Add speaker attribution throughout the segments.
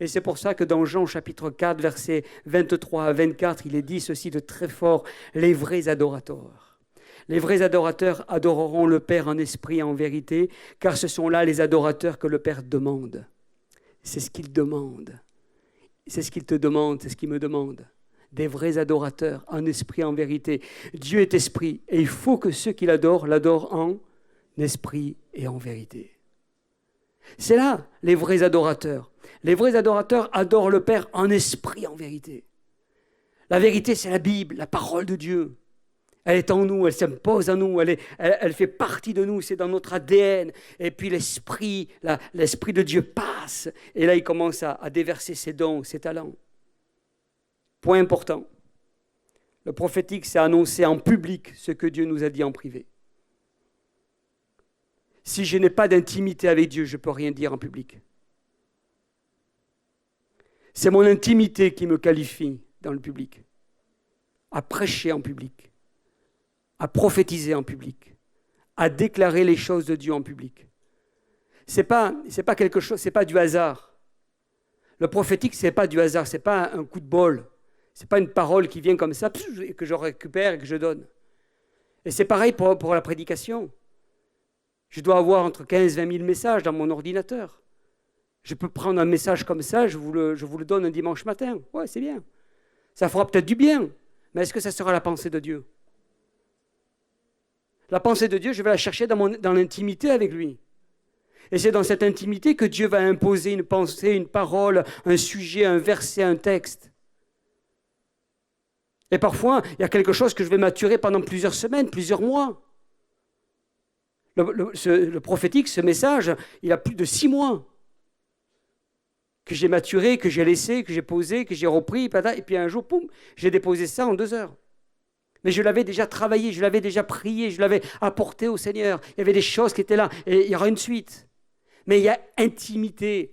Speaker 1: Et c'est pour ça que dans Jean chapitre 4, versets 23 à 24, il est dit ceci de très fort, les vrais adorateurs. Les vrais adorateurs adoreront le Père en esprit et en vérité, car ce sont là les adorateurs que le Père demande. C'est ce qu'il demande. C'est ce qu'il te demande, c'est ce qu'il me demande. Des vrais adorateurs en esprit et en vérité. Dieu est esprit et il faut que ceux qui l'adorent en esprit et en vérité. C'est là les vrais adorateurs. Les vrais adorateurs adorent le Père en esprit et en vérité. La vérité, c'est la Bible, la parole de Dieu. Elle est en nous, elle s'impose à nous, elle fait partie de nous, c'est dans notre ADN. Et puis l'esprit de Dieu passe. Et là, il commence à déverser ses dons, ses talents. Point important. Le prophétique, c'est annoncer en public ce que Dieu nous a dit en privé. Si je n'ai pas d'intimité avec Dieu, je ne peux rien dire en public. C'est mon intimité qui me qualifie dans le public, à prêcher en public, à prophétiser en public, à déclarer les choses de Dieu en public. C'est pas quelque chose, c'est pas du hasard. Le prophétique, c'est pas du hasard, c'est pas un coup de bol. C'est pas une parole qui vient comme ça et que je récupère et que je donne. Et c'est pareil pour la prédication. Je dois avoir entre 15 et 20 000 messages dans mon ordinateur. Je peux prendre un message comme ça, je vous le donne un dimanche matin. Ouais, c'est bien. Ça fera peut-être du bien, mais est-ce que ça sera la pensée de Dieu ? La pensée de Dieu, je vais la chercher dans l'intimité avec lui. Et c'est dans cette intimité que Dieu va imposer une pensée, une parole, un sujet, un verset, un texte. Et parfois, il y a quelque chose que je vais maturer pendant plusieurs semaines, plusieurs mois. Le prophétique, ce message, il a plus de 6 mois. Que j'ai maturé, que j'ai laissé, que j'ai posé, que j'ai repris, et puis un jour, poum, j'ai déposé ça en 2 heures. Mais je l'avais déjà travaillé, je l'avais déjà prié, je l'avais apporté au Seigneur. Il y avait des choses qui étaient là, et il y aura une suite. Mais il y a intimité.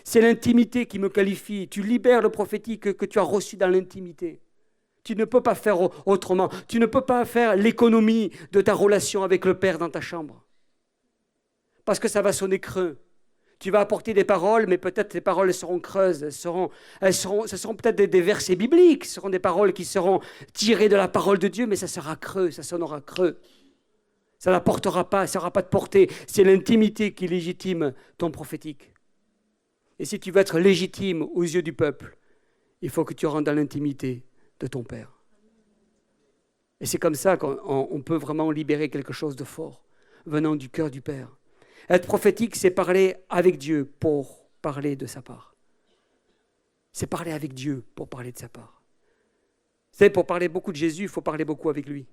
Speaker 1: C'est l'intimité qui me qualifie. Tu libères le prophétique que tu as reçu dans l'intimité. Tu ne peux pas faire autrement. Tu ne peux pas faire l'économie de ta relation avec le Père dans ta chambre. Parce que ça va sonner creux. Tu vas apporter des paroles, mais peut-être les paroles seront creuses. Ce seront peut-être des versets bibliques. Ce seront des paroles qui seront tirées de la parole de Dieu, mais ça sera creux, ça sonnera creux. Ça n'apportera pas, ça n'aura pas de portée. C'est l'intimité qui légitime ton prophétique. Et si tu veux être légitime aux yeux du peuple, il faut que tu rentres dans l'intimité de ton Père. Et c'est comme ça qu'on peut vraiment libérer quelque chose de fort, venant du cœur du Père. Être prophétique, c'est parler avec Dieu pour parler de sa part. C'est parler avec Dieu pour parler de sa part. C'est pour parler beaucoup de Jésus, il faut parler beaucoup avec lui.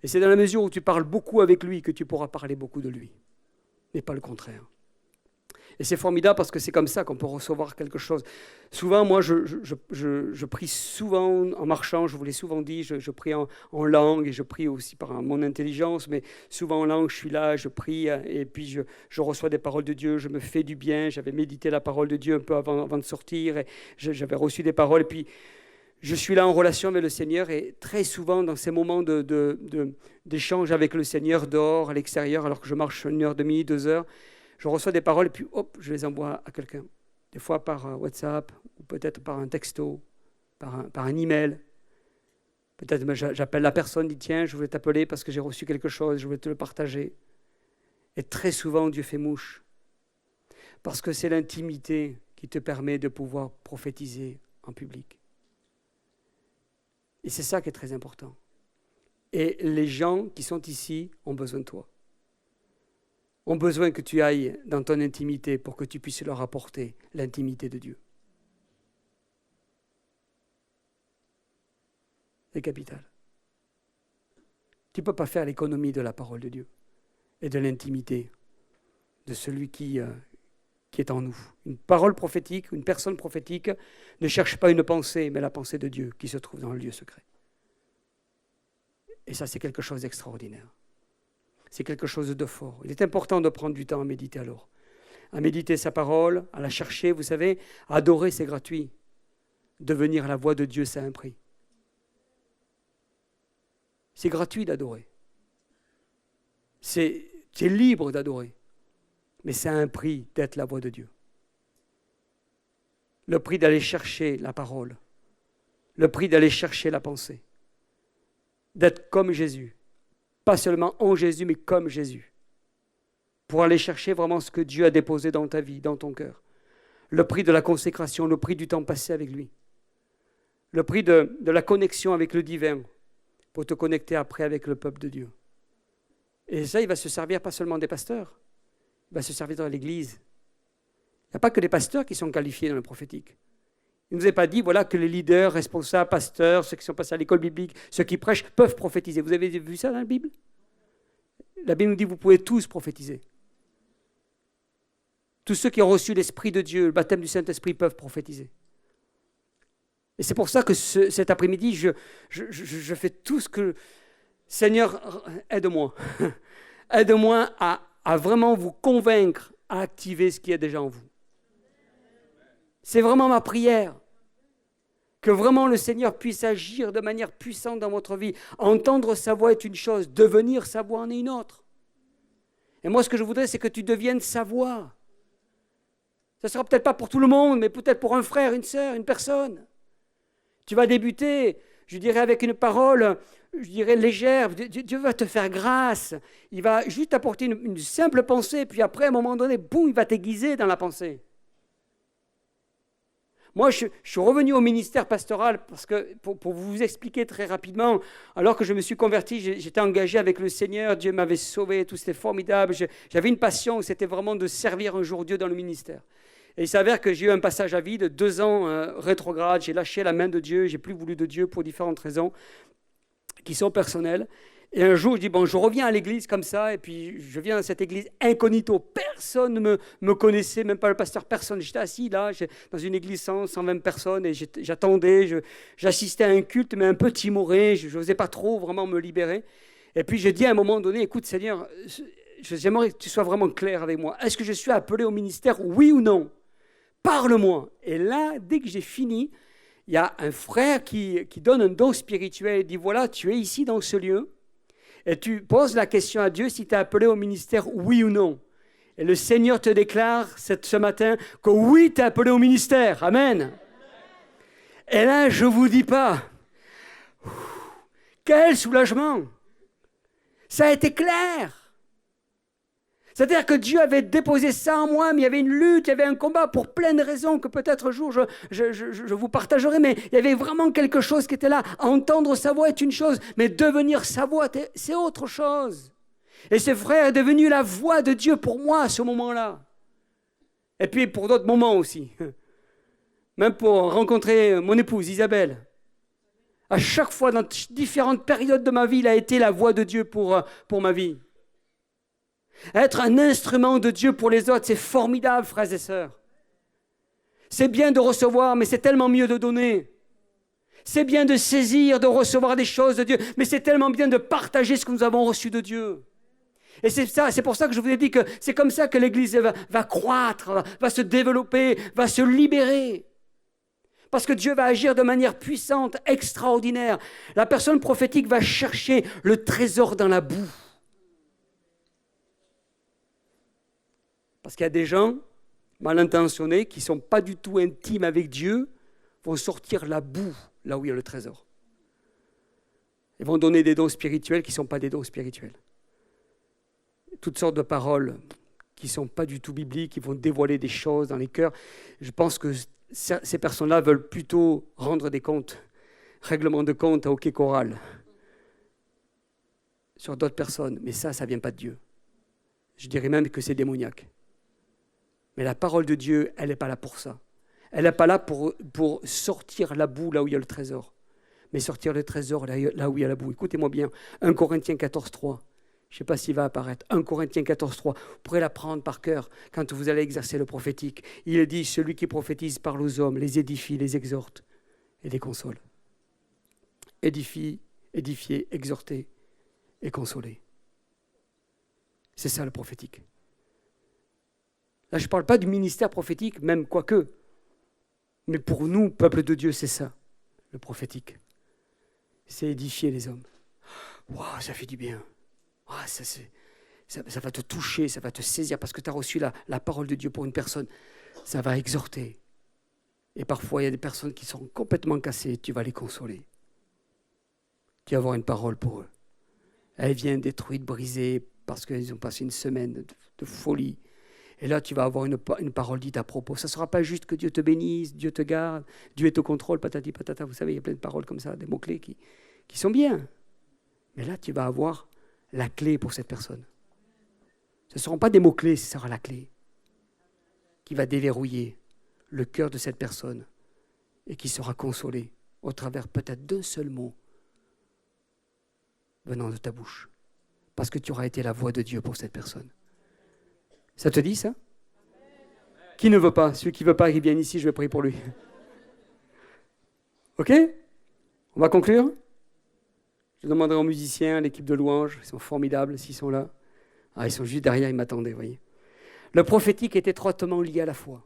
Speaker 1: Et c'est dans la mesure où tu parles beaucoup avec lui que tu pourras parler beaucoup de lui, mais pas le contraire. Et c'est formidable parce que c'est comme ça qu'on peut recevoir quelque chose. Souvent, moi, je prie souvent en marchant, je vous l'ai souvent dit, je prie en langue et je prie aussi par mon intelligence, mais souvent en langue, je suis là, je prie et puis je reçois des paroles de Dieu, je me fais du bien. J'avais médité la parole de Dieu un peu avant de sortir et j'avais reçu des paroles et puis je suis là en relation avec le Seigneur et très souvent dans ces moments d'échange avec le Seigneur dehors, à l'extérieur, alors que je marche 1h30, 2 heures, je reçois des paroles et puis hop, je les envoie à quelqu'un. Des fois par WhatsApp, ou peut-être par un texto, par un email. Peut-être j'appelle la personne, dis tiens, je voulais t'appeler parce que j'ai reçu quelque chose, je voulais te le partager. Et très souvent, Dieu fait mouche. Parce que c'est l'intimité qui te permet de pouvoir prophétiser en public. Et c'est ça qui est très important. Et les gens qui sont ici ont besoin de toi. Ont besoin que tu ailles dans ton intimité pour que tu puisses leur apporter l'intimité de Dieu. C'est capital. Tu ne peux pas faire l'économie de la parole de Dieu et de l'intimité de celui qui est en nous. Une parole prophétique, une personne prophétique ne cherche pas une pensée, mais la pensée de Dieu qui se trouve dans le lieu secret. Et ça, c'est quelque chose d'extraordinaire. C'est quelque chose de fort. Il est important de prendre du temps à méditer alors. À méditer sa parole, à la chercher, vous savez, adorer, c'est gratuit. Devenir la voix de Dieu, c'est un prix. C'est gratuit d'adorer. Tu es libre d'adorer. Mais c'est un prix d'être la voix de Dieu. le prix d'aller chercher la parole, le prix d'aller chercher la pensée, d'être comme Jésus, pas seulement en Jésus, mais comme Jésus, pour aller chercher vraiment ce que Dieu a déposé dans ta vie, dans ton cœur. Le prix de la consécration, le prix du temps passé avec lui, le prix de la connexion avec le divin, pour te connecter après avec le peuple de Dieu. Et ça, il va se servir pas seulement des pasteurs, il va se servir dans l'Église. Il n'y a pas que les pasteurs qui sont qualifiés dans le prophétique. Il ne nous est pas dit voilà, que les leaders, responsables, pasteurs, ceux qui sont passés à l'école biblique, ceux qui prêchent, peuvent prophétiser. Vous avez vu ça dans la Bible? La Bible nous dit que vous pouvez tous prophétiser. Tous ceux qui ont reçu l'Esprit de Dieu, le baptême du Saint-Esprit, peuvent prophétiser. Et c'est pour ça que cet après-midi, je fais tout ce que... Seigneur, aide-moi. Aide-moi à vraiment vous convaincre, à activer ce qui est déjà en vous. C'est vraiment ma prière. Que vraiment le Seigneur puisse agir de manière puissante dans votre vie. Entendre sa voix est une chose, devenir sa voix en est une autre. Et moi, ce que je voudrais, c'est que tu deviennes sa voix. Ça ne sera peut-être pas pour tout le monde, mais peut-être pour un frère, une sœur, une personne. Tu vas débuter, je dirais, avec une parole, je dirais, légère. Dieu va te faire grâce. Il va juste apporter une simple pensée, puis après, à un moment donné, boum, il va t'aiguiser dans la pensée. Moi, je suis revenu au ministère pastoral parce que, pour vous expliquer très rapidement, alors que je me suis converti, j'étais engagé avec le Seigneur, Dieu m'avait sauvé, tout c'était formidable. J'avais une passion, c'était vraiment de servir un jour Dieu dans le ministère. Et il s'avère que j'ai eu un passage à vide, 2 ans rétrograde, j'ai lâché la main de Dieu, j'ai plus voulu de Dieu pour différentes raisons qui sont personnelles. Et un jour, je dis, bon, je reviens à l'église comme ça, et puis je viens dans cette église incognito. Personne ne me connaissait, même pas le pasteur, personne. J'étais assis là, dans une église 120 personnes, et j'attendais, j'assistais à un culte, mais un peu timoré, je n'osais pas trop vraiment me libérer. Et puis je dis à un moment donné, écoute Seigneur, j'aimerais que tu sois vraiment clair avec moi. Est-ce que je suis appelé au ministère, oui ou non? Parle-moi. Et là, dès que j'ai fini, il y a un frère qui donne un don spirituel et dit, voilà, tu es ici dans ce lieu, et tu poses la question à Dieu si tu es appelé au ministère, oui ou non. Et le Seigneur te déclare ce matin que oui, tu es appelé au ministère. Amen. Et là, je ne vous dis pas, quel soulagement. Ça a été clair. C'est-à-dire que Dieu avait déposé ça en moi, mais il y avait une lutte, il y avait un combat pour plein de raisons que peut-être un jour je vous partagerai, mais il y avait vraiment quelque chose qui était là. Entendre sa voix est une chose, mais devenir sa voix, c'est autre chose. Et ce frère est devenu la voix de Dieu pour moi à ce moment-là. Et puis pour d'autres moments aussi. Même pour rencontrer mon épouse Isabelle. À chaque fois, dans différentes périodes de ma vie, il a été la voix de Dieu pour ma vie. Être un instrument de Dieu pour les autres, c'est formidable, frères et sœurs. C'est bien de recevoir, mais c'est tellement mieux de donner. C'est bien de saisir, de recevoir des choses de Dieu, mais c'est tellement bien de partager ce que nous avons reçu de Dieu. Et c'est pour ça que je vous ai dit que c'est comme ça que l'Église va croître, va se développer, va se libérer. Parce que Dieu va agir de manière puissante, extraordinaire. La personne prophétique va chercher le trésor dans la boue. Parce qu'il y a des gens mal intentionnés qui ne sont pas du tout intimes avec Dieu, vont sortir la boue là où il y a le trésor. Ils vont donner des dons spirituels qui ne sont pas des dons spirituels. Toutes sortes de paroles qui ne sont pas du tout bibliques, qui vont dévoiler des choses dans les cœurs. Je pense que ces personnes-là veulent plutôt rendre des comptes, règlement de compte à hockey choral, sur d'autres personnes. Mais ça ne vient pas de Dieu. Je dirais même que c'est démoniaque. Mais la parole de Dieu, elle n'est pas là pour ça. Elle n'est pas là pour sortir la boue là où il y a le trésor. Mais sortir le trésor là où il y a la boue. Écoutez-moi bien, 1 Corinthiens 14, 3. Je ne sais pas s'il va apparaître. 1 Corinthiens 14, 3. Vous pourrez l'apprendre par cœur quand vous allez exercer le prophétique. Il dit, celui qui prophétise parle aux hommes, les édifie, les exhorte et les console. Édifier, exhorter et consoler. C'est ça le prophétique. Là, je ne parle pas du ministère prophétique, même quoique. Mais pour nous, peuple de Dieu, c'est ça, le prophétique. C'est édifier les hommes. Waouh, ça fait du bien. Wow, ça va te toucher, ça va te saisir, parce que tu as reçu la parole de Dieu pour une personne. Ça va exhorter Et parfois, il y a des personnes qui sont complètement cassées. Tu vas les consoler. Tu vas avoir une parole pour eux. Elle vient détruite, brisée, parce qu'ils ont passé une semaine de folie. Et là, tu vas avoir une parole dite à propos. Ça ne sera pas juste que Dieu te bénisse, Dieu te garde, Dieu est au contrôle, patati patata. Vous savez, il y a plein de paroles comme ça, des mots-clés qui sont bien. Mais là, tu vas avoir la clé pour cette personne. Ce ne seront pas des mots-clés, ce sera la clé qui va déverrouiller le cœur de cette personne et qui sera consolée au travers peut-être d'un seul mot venant de ta bouche. Parce que tu auras été la voix de Dieu pour cette personne. Ça te dit ça? Qui ne veut pas? Celui qui ne veut pas, il vient ici, je vais prier pour lui. Ok? On va conclure? Je demanderai aux musiciens, l'équipe de louanges, ils sont formidables s'ils sont là. Ils sont juste derrière, ils m'attendaient, vous voyez. Le prophétique est étroitement lié à la foi.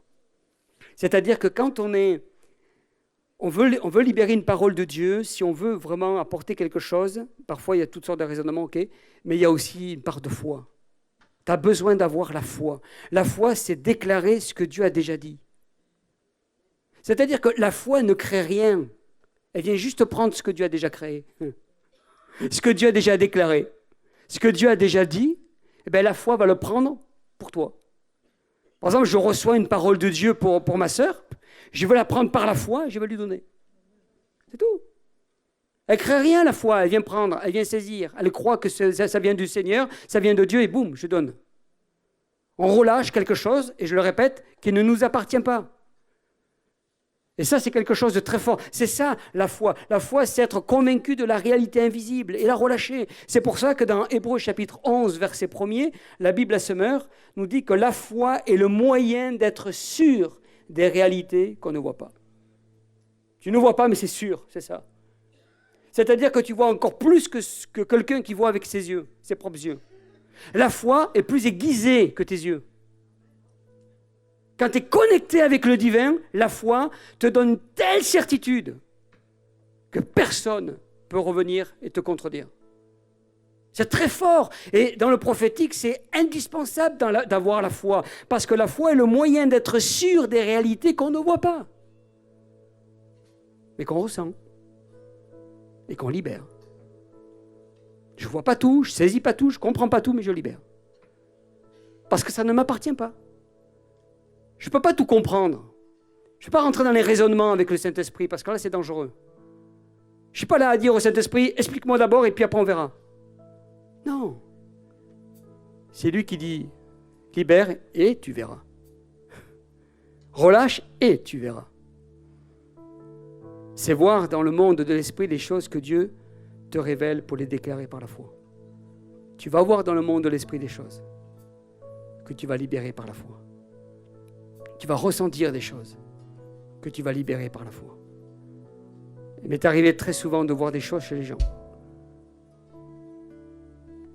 Speaker 1: C'est-à-dire que quand on veut libérer une parole de Dieu, si on veut vraiment apporter quelque chose, parfois il y a toutes sortes de raisonnements, ok, mais il y a aussi une part de foi. Tu as besoin d'avoir la foi. La foi, c'est déclarer ce que Dieu a déjà dit. C'est-à-dire que la foi ne crée rien. Elle vient juste prendre ce que Dieu a déjà créé. Ce que Dieu a déjà déclaré. Ce que Dieu a déjà dit, eh bien, la foi va le prendre pour toi. Par exemple, je reçois une parole de Dieu pour ma sœur, je vais la prendre par la foi et je vais lui donner. C'est tout. Elle ne crée rien, la foi, elle vient prendre, elle vient saisir, elle croit que ça vient du Seigneur, ça vient de Dieu et boum, je donne. On relâche quelque chose, et je le répète, qui ne nous appartient pas. Et ça, c'est quelque chose de très fort. C'est ça, la foi. La foi, c'est être convaincu de la réalité invisible et la relâcher. C'est pour ça que dans Hébreux chapitre 11, verset 1er, la Bible à Semeur nous dit que la foi est le moyen d'être sûr des réalités qu'on ne voit pas. Tu ne vois pas, mais c'est sûr, c'est ça. C'est-à-dire que tu vois encore plus que quelqu'un qui voit avec ses yeux, ses propres yeux. La foi est plus aiguisée que tes yeux. Quand tu es connecté avec le divin, la foi te donne une telle certitude que personne ne peut revenir et te contredire. C'est très fort. Et dans le prophétique, c'est indispensable d'avoir la foi. Parce que la foi est le moyen d'être sûr des réalités qu'on ne voit pas. Mais qu'on ressent. Et qu'on libère. Je ne vois pas tout, je ne saisis pas tout, je ne comprends pas tout, mais je libère. Parce que ça ne m'appartient pas. Je ne peux pas tout comprendre. Je ne peux pas rentrer dans les raisonnements avec le Saint-Esprit, parce que là, c'est dangereux. Je ne suis pas là à dire au Saint-Esprit, explique-moi d'abord et puis après on verra. Non. C'est lui qui dit, libère et tu verras. Relâche et tu verras. C'est voir dans le monde de l'esprit les choses que Dieu te révèle pour les déclarer par la foi. Tu vas voir dans le monde de l'esprit des choses que tu vas libérer par la foi. Tu vas ressentir des choses que tu vas libérer par la foi. Il m'est arrivé très souvent de voir des choses chez les gens.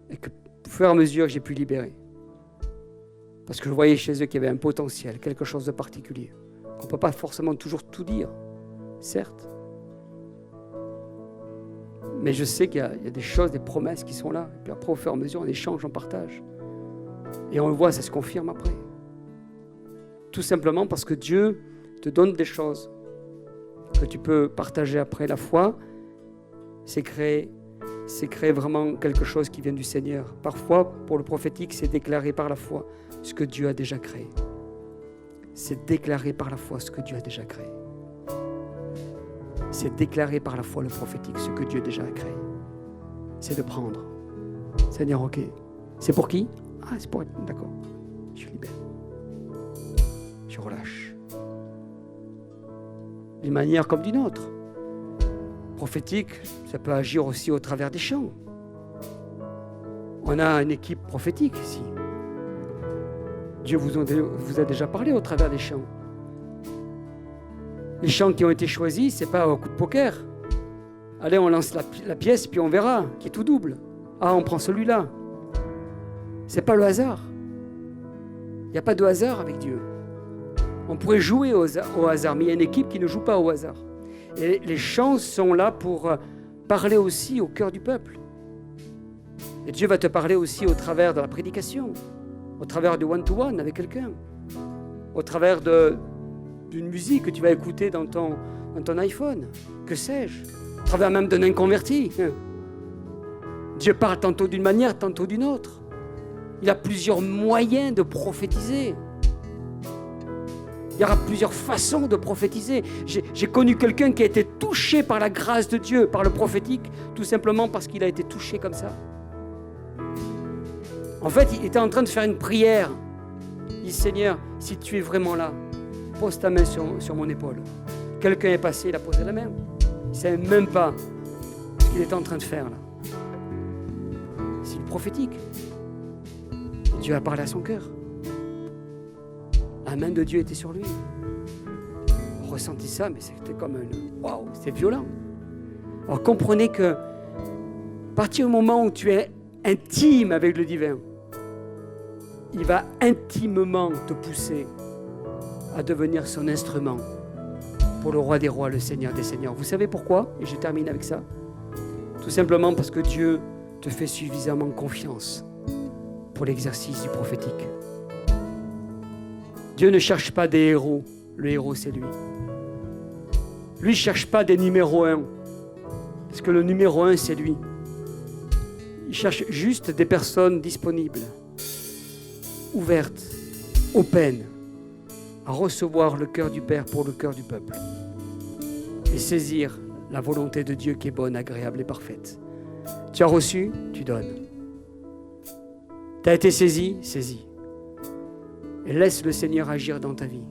Speaker 1: Et que, au fur et à mesure, j'ai pu libérer. Parce que je voyais chez eux qu'il y avait un potentiel, quelque chose de particulier. On ne peut pas forcément toujours tout dire, certes. Mais je sais qu'il y a des choses, des promesses qui sont là. Et puis après, au fur et à mesure, on échange, on partage. Et on le voit, ça se confirme après. Tout simplement parce que Dieu te donne des choses que tu peux partager après. La foi, c'est créer vraiment quelque chose qui vient du Seigneur. Parfois, pour le prophétique, c'est déclaré par la foi ce que Dieu a déjà créé. C'est déclaré par la foi ce que Dieu a déjà créé. C'est déclaré par la foi le prophétique ce que Dieu a déjà créé. C'est de prendre. Seigneur, ok. C'est pour qui? C'est pour... D'accord. Je libère. Je relâche. D'une manière comme d'une autre. Prophétique, ça peut agir aussi au travers des chants. On a une équipe prophétique ici. Dieu vous a déjà parlé au travers des chants. Les chants qui ont été choisis, c'est pas au coup de poker. Allez, on lance la pièce, puis on verra, qui est tout double. On prend celui-là. C'est pas le hasard. Il n'y a pas de hasard avec Dieu. On pourrait jouer au hasard, mais il y a une équipe qui ne joue pas au hasard. Et les chants sont là pour parler aussi au cœur du peuple. Et Dieu va te parler aussi au travers de la prédication, au travers du one-to-one avec quelqu'un, au travers d'une musique que tu vas écouter dans ton iPhone. Que sais-je? À travers même d'un inconverti. Dieu parle tantôt d'une manière, tantôt d'une autre. Il a plusieurs moyens de prophétiser. Il y aura plusieurs façons de prophétiser. J'ai connu quelqu'un qui a été touché par la grâce de Dieu, par le prophétique, tout simplement parce qu'il a été touché comme ça. En fait, il était en train de faire une prière. Il dit, Seigneur, si tu es vraiment là, pose ta main sur mon épaule. Quelqu'un est passé, il a posé la main. Il ne savait même pas ce qu'il était en train de faire là. C'est le prophétique. Dieu a parlé à son cœur. La main de Dieu était sur lui. On ressentit ça, mais c'était comme waouh, c'était violent. Alors comprenez que à partir du moment où tu es intime avec le divin, il va intimement te pousser à devenir son instrument pour le roi des rois, le Seigneur des seigneurs. Vous savez pourquoi? Et je termine avec ça. Tout simplement parce que Dieu te fait suffisamment confiance pour l'exercice du prophétique. Dieu ne cherche pas des héros. Le héros, c'est lui. Lui ne cherche pas des numéros 1. Parce que le numéro 1, c'est lui. Il cherche juste des personnes disponibles, ouvertes, open, à recevoir le cœur du Père pour le cœur du peuple. Et saisir la volonté de Dieu qui est bonne, agréable et parfaite. Tu as reçu, tu donnes. Tu as été saisi, saisis. Et laisse le Seigneur agir dans ta vie.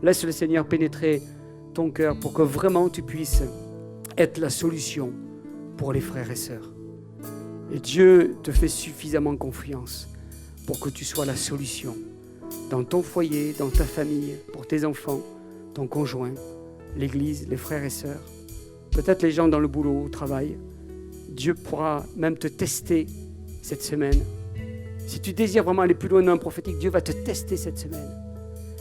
Speaker 1: Laisse le Seigneur pénétrer ton cœur pour que vraiment tu puisses être la solution pour les frères et sœurs. Et Dieu te fait suffisamment confiance pour que tu sois la solution dans ton foyer, dans ta famille, pour tes enfants, ton conjoint, l'église, les frères et sœurs, peut-être les gens dans le boulot, au travail. Dieu pourra même te tester cette semaine. Si tu désires vraiment aller plus loin dans le prophétique, Dieu va te tester cette semaine.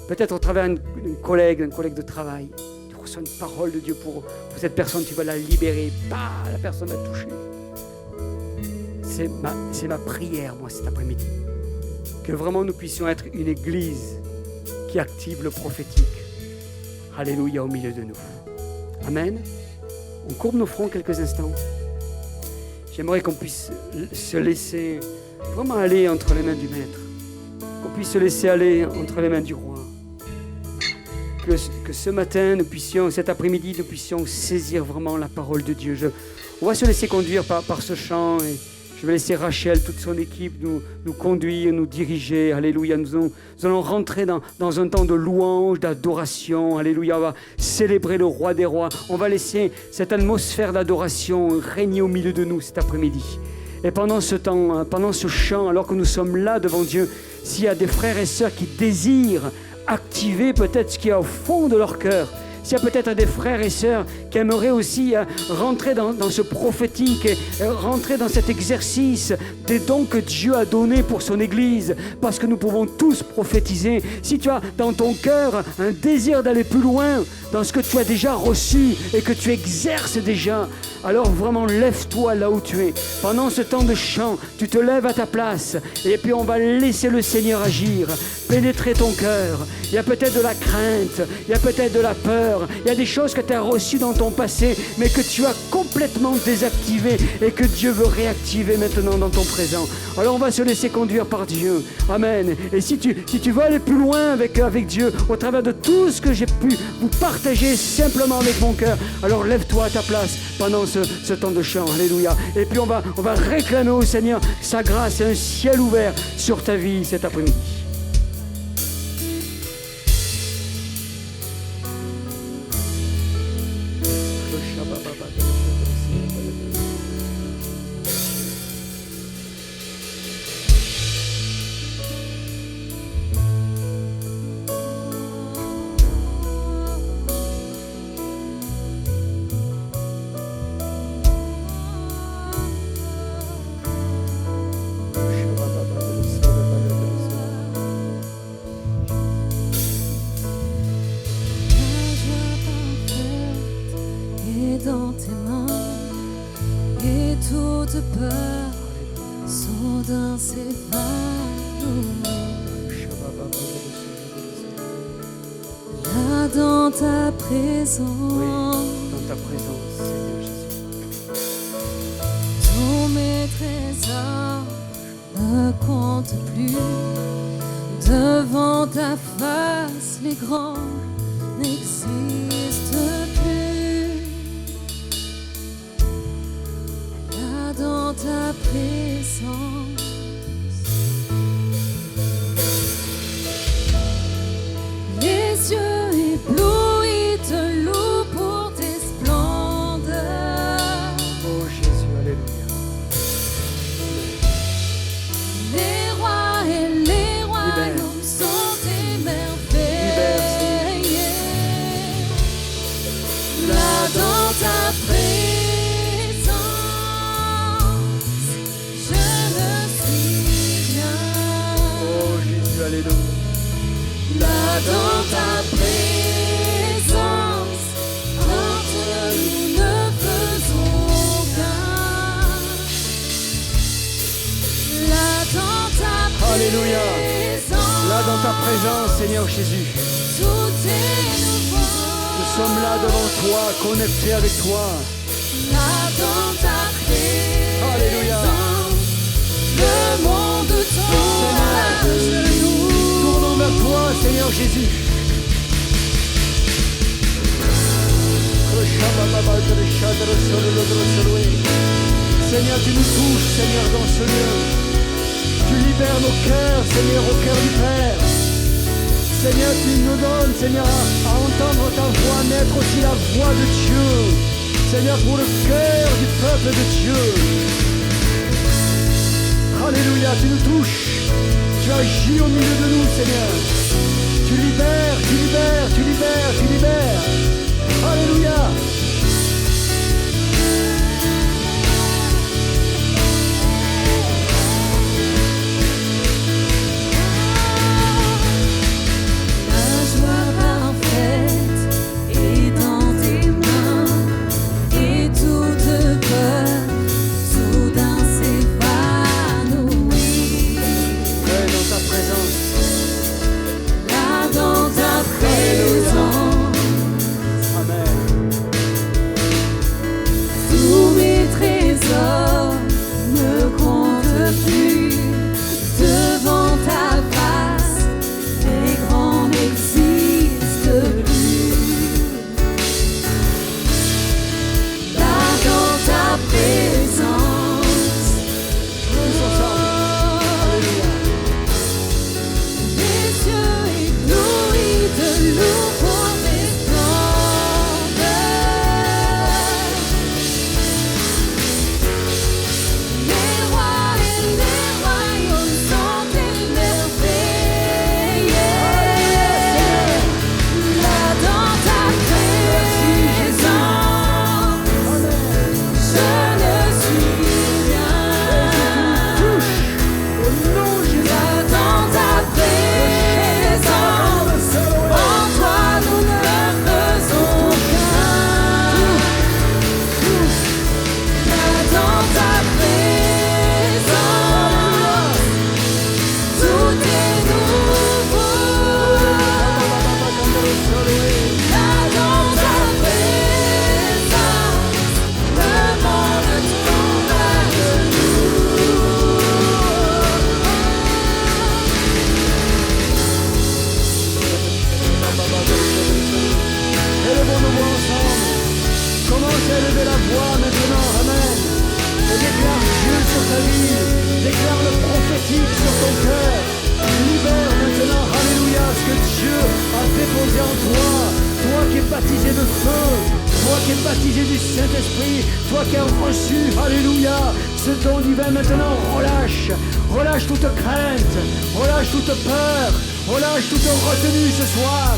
Speaker 1: Peut-être au travers d'un collègue de travail. Tu reçois une parole de Dieu pour cette personne, tu vas la libérer. Bah, la personne va te toucher. C'est ma prière, moi, cet après-midi. Que vraiment nous puissions être une église qui active le prophétique. Alléluia au milieu de nous. Amen. On courbe nos fronts quelques instants. J'aimerais qu'on puisse se laisser vraiment aller entre les mains du Maître. Qu'on puisse se laisser aller entre les mains du Roi. Que ce matin, cet après-midi, nous puissions saisir vraiment la parole de Dieu. On va se laisser conduire par ce chant et je vais laisser Rachel, toute son équipe, nous conduire, nous diriger. Alléluia. Nous allons rentrer dans un temps de louange, d'adoration. Alléluia. On va célébrer le roi des rois. On va laisser cette atmosphère d'adoration régner au milieu de nous cet après-midi. Et pendant ce temps, pendant ce chant, alors que nous sommes là devant Dieu, s'il y a des frères et sœurs qui désirent activer peut-être ce qu'il y a au fond de leur cœur, s'il y a peut-être des frères et sœurs qui aimeraient aussi rentrer dans ce prophétique, et rentrer dans cet exercice des dons que Dieu a donnés pour son Église, parce que nous pouvons tous prophétiser. Si tu as dans ton cœur un désir d'aller plus loin dans ce que tu as déjà reçu et que tu exerces déjà, alors vraiment lève-toi là où tu es. Pendant ce temps de chant, tu te lèves à ta place et puis on va laisser le Seigneur agir, pénétrer ton cœur. Il y a peut-être de la crainte, il y a peut-être de la peur, il y a des choses que tu as reçues dans ton passé mais que tu as complètement désactivées et que Dieu veut réactiver maintenant dans ton présent. Alors on va se laisser conduire par Dieu. Amen. Et si tu veux aller plus loin avec Dieu au travers de tout ce que j'ai pu vous partager simplement avec mon cœur, alors lève-toi à ta place pendant ce temps de chant. Alléluia. Et puis on va réclamer au Seigneur sa grâce et un ciel ouvert sur ta vie cet après-midi.
Speaker 2: dans ta présence.
Speaker 1: Oui, dans ta présence, Seigneur Jésus.
Speaker 2: Tous mes trésors ne comptent plus. Devant ta face, les grands n'existent plus. Là dans ta présence, les yeux éblouis te louent pour tes splendeurs.
Speaker 1: Oh Jésus, alléluia.
Speaker 2: Les rois et les royaumes sont émerveillés. Là dans ta présence, je ne suis rien.
Speaker 1: Oh Jésus, alléluia.
Speaker 2: Là dans ta présence, entre nous ne faisons qu'un. Là dans ta
Speaker 1: Alléluia.
Speaker 2: présence,
Speaker 1: Là dans ta présence, Seigneur Jésus.
Speaker 2: tout est nouveau.
Speaker 1: Nous sommes là devant toi, connectés avec toi.
Speaker 2: Là dans ta présence,
Speaker 1: Alléluia.
Speaker 2: le monde tombe à genoux.
Speaker 1: Tournons vers toi, Seigneur Jésus. Seigneur, tu nous touches, Seigneur, dans ce lieu. Tu libères nos cœurs, Seigneur, au cœur du Père. Seigneur, tu nous donnes, Seigneur, à entendre ta voix, naître aussi la voix de Dieu. Seigneur, pour le cœur du peuple de Dieu. Alléluia, tu nous touches. Tu agis au milieu de nous, Seigneur. Tu libères, tu libères, tu libères, tu libères. Alléluia.
Speaker 2: La joie parfaite est dans tes mains et toute peur soudain s'évanouit.
Speaker 1: Ouais, dans ta présence.
Speaker 2: Là dans ta présence,
Speaker 1: Amen.
Speaker 2: tous mes trésors ne comptent plus. Devant ta face, les grands n'existent plus. Là dans ta présence,
Speaker 1: Tous ensemble. Alléluia.
Speaker 2: les yeux éblouis de loup pour tes splendeurs. Les rois et les royaumes sont émerveillés. Là dans ta présence, je ne suis rien.
Speaker 1: Au nom de Jésus.
Speaker 2: Là dans ta présence, en toi nous ne faisons qu'un. Là dans ta présence, tout est nouveau. Là dans ta présence, le monde tombe à genoux.
Speaker 1: Élevons-nous ensemble. Commence à élever la voix maintenant. Amen. Et déclare Dieu sur ta vie. Déclare le prophétique sur ton cœur. Libère maintenant, alléluia, ce que Dieu a déposé en toi. Toi qui es baptisé de feu. Toi qui es baptisé du Saint-Esprit. Toi qui as reçu, alléluia, ce don divin maintenant. Relâche. Relâche toute crainte. Relâche toute peur. Relâche toute retenue ce soir.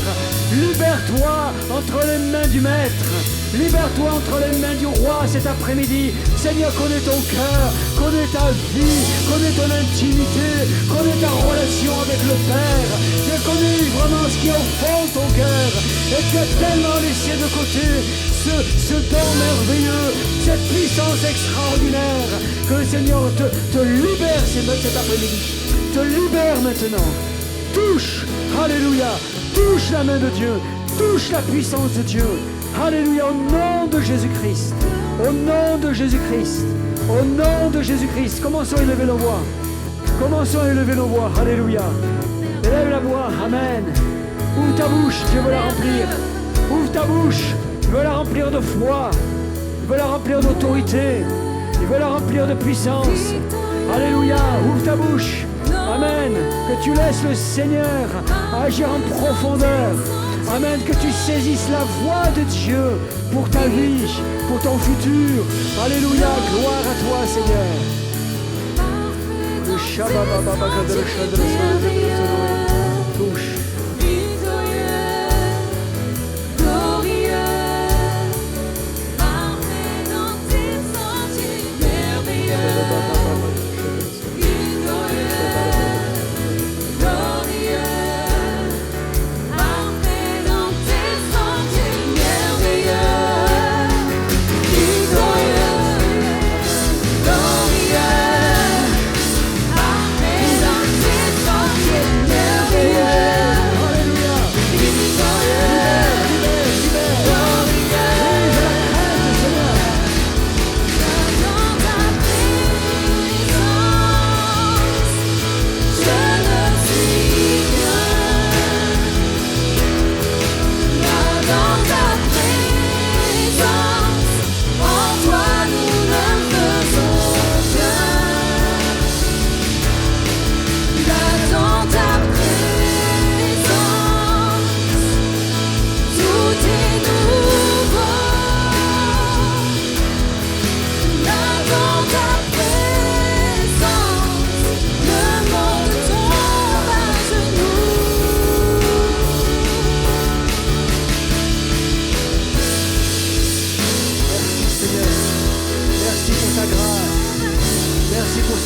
Speaker 1: Libère-toi entre les mains du Maître. Libère-toi entre les mains du Roi cet après-midi. Seigneur, connais ton cœur, connais ta vie, connais ton intimité, connais ta relation avec le Père. Tu connais vraiment ce qui est au fond de ton cœur. Et tu as tellement laissé de côté ce don merveilleux, cette puissance extraordinaire, que le Seigneur te libère cet après-midi. Te libère maintenant. Touche, alléluia, touche la main de Dieu, Touche la puissance de Dieu. Alléluia, au nom de Jésus-Christ. Au nom de Jésus-Christ. Au nom de Jésus-Christ. Commençons à élever nos voix. Commençons à élever nos voix. Alléluia. Élève la voix. Amen. Ouvre ta bouche, Dieu veut la remplir. Ouvre ta bouche. Il veut la remplir de foi. Il veut la remplir d'autorité. Il veut la remplir de puissance. Alléluia. Ouvre ta bouche. Amen. Que tu laisses le Seigneur agir en profondeur. Amen. Que tu saisisses la voix de Dieu pour ta vie, pour ton futur. Alléluia. Gloire à toi, Seigneur. Le touche.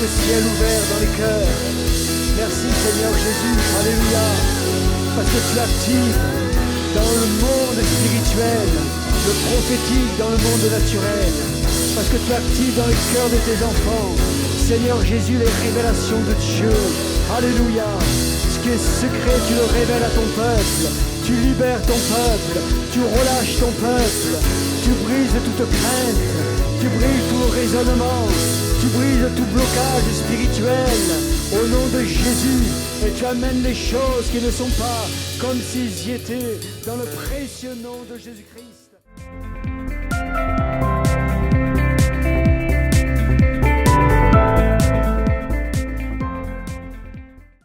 Speaker 1: Ciel ouvert dans les cœurs. Merci Seigneur Jésus, alléluia, parce que tu actives dans le monde spirituel, le prophétique dans le monde naturel, parce que tu actives dans les cœurs de tes enfants, Seigneur Jésus, les révélations de Dieu, alléluia. Ce qui est secret, tu le révèles à ton peuple, tu libères ton peuple, tu relâches ton peuple, tu brises toute crainte, tu brises tout raisonnement. Tu brises tout blocage spirituel au nom de Jésus et tu amènes les choses qui ne sont pas comme s'ils y étaient dans le précieux nom de Jésus-Christ.